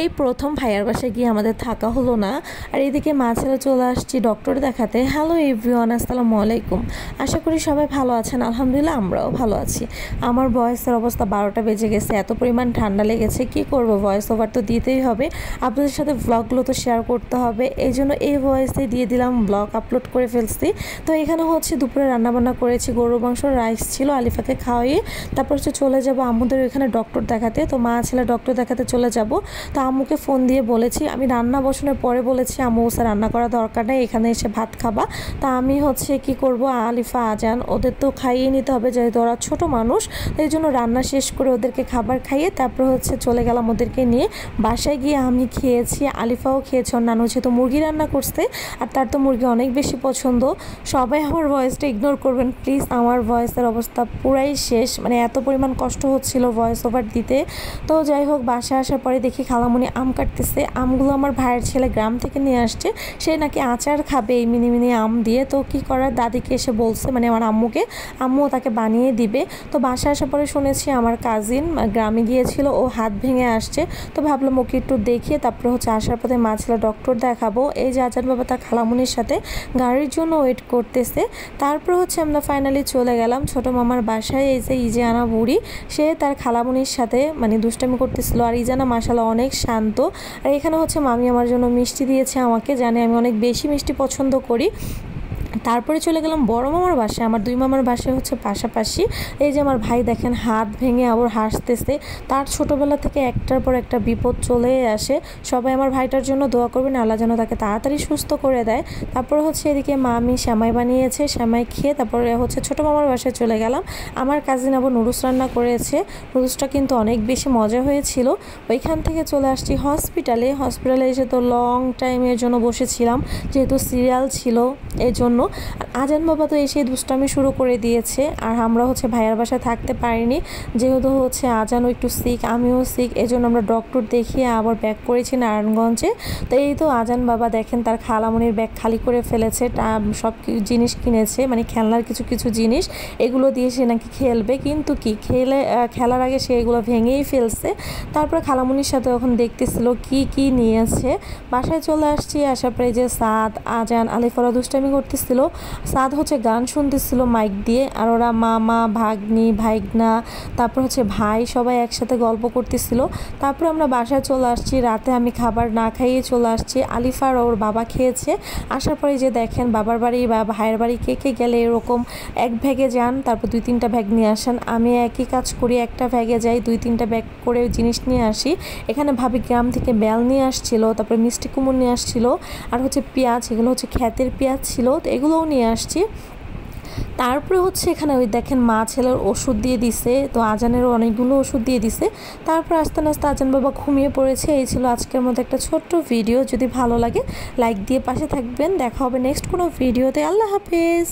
এই প্রথম ভাইয়ার বাসায় গিয়ে আমাদের থাকা হলো না। আর এদিকে মা ছেলে চলে আসছি ডক্টর দেখাতে। হ্যালো এভরিওয়ান, আসসালামু আলাইকুম। আশা করি সবাই ভালো আছেন। আলহামদুলিল্লাহ আমরাও ভালো আছি। আমার ভয়েসের অবস্থা 12টা বেজে গেছে, এত পরিমাণ ঠান্ডা লেগেছে। কি করব, ভয়েস ওভার তো দিতেই হবে, আপনাদের সাথে ব্লগগুলো তো শেয়ার করতে হবে। এই জন্য এই ভয়েসে দিয়ে দিলাম, ব্লগ আপলোড করে ফেলছি। তো এখানে হচ্ছে দুপুরে রান্নাবান্না করেছি, গরুর মাংস, রাইস ছিল, আলিফাকে খাওয়াইয়ে তারপর হচ্ছে চলে যাব আম্মুদের ওইখানে ডক্টর দেখাতে। তো মা ছেলে ডক্টর দেখাতে চলে যাব। তো আম্মুকে ফোন দিয়ে বলেছি, আমি রান্না বসানোর পরে বলেছি আম্মু ওসে রান্না করা দরকার নেই, এখানে এসে ভাত খাবা। তা আমি হচ্ছে কি করব, আলিফা আজান ওদের তো খাইয়ে নিতে হবে, যেহেতু ওরা ছোট মানুষ। এই জন্য রান্না শেষ করে ওদেরকে খাবার খাইয়ে তারপর হচ্ছে চলে গেলাম ওদেরকে নিয়ে। বাসায় গিয়ে আমি খেয়েছি, আলিফাও খেয়েছে। ওর নানু যেহেতু মুরগি রান্না করছে, আর তার তো মুরগি অনেক বেশি পছন্দ। সবাই আমার ভয়েসটা ইগনোর করবেন প্লিজ, আমার ভয়েসের অবস্থা পুরাই শেষ, মানে এত পরিমাণ কষ্ট হচ্ছিল ভয়েস ওভার দিতে। তো যাই হোক, বাসায় আসার পরে দেখি খালামণি আম কাটতেছে। আমগুলো আমার ভাইয়ের ছেলে গ্রাম থেকে নিয়ে আসছে, সে নাকি আচার খাবে এই মিনি মিনি আম দিয়ে। তো কি করার, দাদিকে এসে বলছে, মানে আমার আম্মুকে, আম্মুও তাকে বানিয়ে দিবে। তো বাসায় আসার পরে শুনেছি আমার কাজিন গ্রামে গিয়েছিল, ও হাত ভেঙে আসছে। তো ভাবলাম ওকে একটু দেখিয়ে তারপরে হচ্ছে আসার পথে মা ছেলে ডক্টর দেখাবো। এই যে আজান বাবা তার খালামণির সাথে গাড়ির জন্য ওয়েট করতেছে। তারপর হচ্ছে আমরা ফাইনালি চলে গেলাম ছোটো মামার বাসায়। এই যে ইজানা বুড়ি, সে তার খালামণির সাথে মানে দুষ্টামি করতেছিল। আর ইজানা মাশাআল্লাহ অনেক শান্ত। আর এখানে হচ্ছে মামি আমার জন্য মিষ্টি দিয়েছে, আমাকে জানে আমি অনেক বেশি মিষ্টি পছন্দ করি। তারপরে চলে গেলাম বড় মামার বাসায়। আমার দুই মামার বাসায় হচ্ছে পাশাপাশি। এই যে আমার ভাই দেখেন হাত ভেঙে আবার হাসতেছে। তার ছোটোবেলা থেকে একটার পর একটা বিপদ চলে আসে। সবাই আমার ভাইটার জন্য দোয়া করবেন, আল্লাহ যেন তাকে তাড়াতাড়ি সুস্থ করে দেয়। তারপরে হচ্ছে এদিকে মামি সেমাই বানিয়েছে, সেমাই খেয়ে তারপরে হচ্ছে ছোটো মামার বাসায় চলে গেলাম। আমার কাজিন আবার নুডলস রান্না করেছে, নুডলসটা কিন্তু অনেক বেশি মজা হয়েছিল। ওইখান থেকে চলে আসছি হসপিটালে। হসপিটালে এসে তো লং টাইমের জন্য বসেছিলাম, যেহেতু সিরিয়াল ছিল এই জন্য। আর আজান বাবা তো এসে দুষ্টামি শুরু করে দিয়েছে। আর আমরা হচ্ছে ভাইয়ার বাসায় থাকতে পারিনি, যেহেতু হচ্ছে আজানও একটু সিক, আমিও সিক। এই জন্য আমরা ডক্টর দেখিয়ে আবার ব্যাক করেছি নারায়ণগঞ্জে। তো এই তো আজান বাবা দেখেন তার খালামণির ব্যাগ খালি করে ফেলেছে, সব জিনিস কিনেছে, মানে খেলনার কিছু কিছু জিনিস, এগুলো দিয়ে সে নাকি খেলবে। কিন্তু কি খেলার আগে সে এগুলো ভেঙেই ফেলছে। তারপরে খালামণির সাথে এখন দেখতেছিল কি কি নিয়েছে। বাসায় চলে আসছি, আসার পরে যে সাদ, আজান, আলিফরা দুষ্টামি করতেছিল। সাদ হচ্ছে গান শুনতেছিল মাইক দিয়ে, আর ওরা মামা, ভাগ্নি, ভাইগনা, তারপর হচ্ছে ভাই, সবাই একসাথে গল্প করতেছিল। তারপর আমরা বাসায় চলে আসছি। রাতে আমি খাবার না খাইয়ে চলে আসছি। আলিফা আর ওর বাবা খেয়েছে। আসার পরে যে দেখেন বাবার বাড়ি বা ভাইয়ের বাড়ি কে কে গেলে এরকম এক ভ্যাগে যান, তারপর 2-3টা ব্যাগ নিয়ে আসেন। আমি একই কাজ করি, একটা ভ্যাগে যাই, 2-3টা ব্যাগ করে জিনিস নিয়ে আসি। এখানে ভাবি গ্রাম থেকে বেল নিয়ে আসছিল, তারপরে মিষ্টি কুমড় নিয়ে আসছিল, আর হচ্ছে পেঁয়াজ, এগুলো হচ্ছে ক্ষেতের পেঁয়াজ ছিল, তো এগুলোও নিয়ে আসছি। তারপরে হচ্ছে এখানে ওই দেখেন মা ছেলের ওষুধ দিয়ে দিছে, তো আজানেরও অনেকগুলো ওষুধ দিয়ে দিছে। তারপর আস্তে আস্তে আজান বাবা ঘুমিয়ে পড়েছে। এই ছিল আজকের মধ্যে একটা ছোট্ট ভিডিও। যদি ভালো লাগে লাইক দিয়ে পাশে থাকবেন। দেখা হবে নেক্সট কোনো ভিডিওতে। আল্লাহ হাফেজ।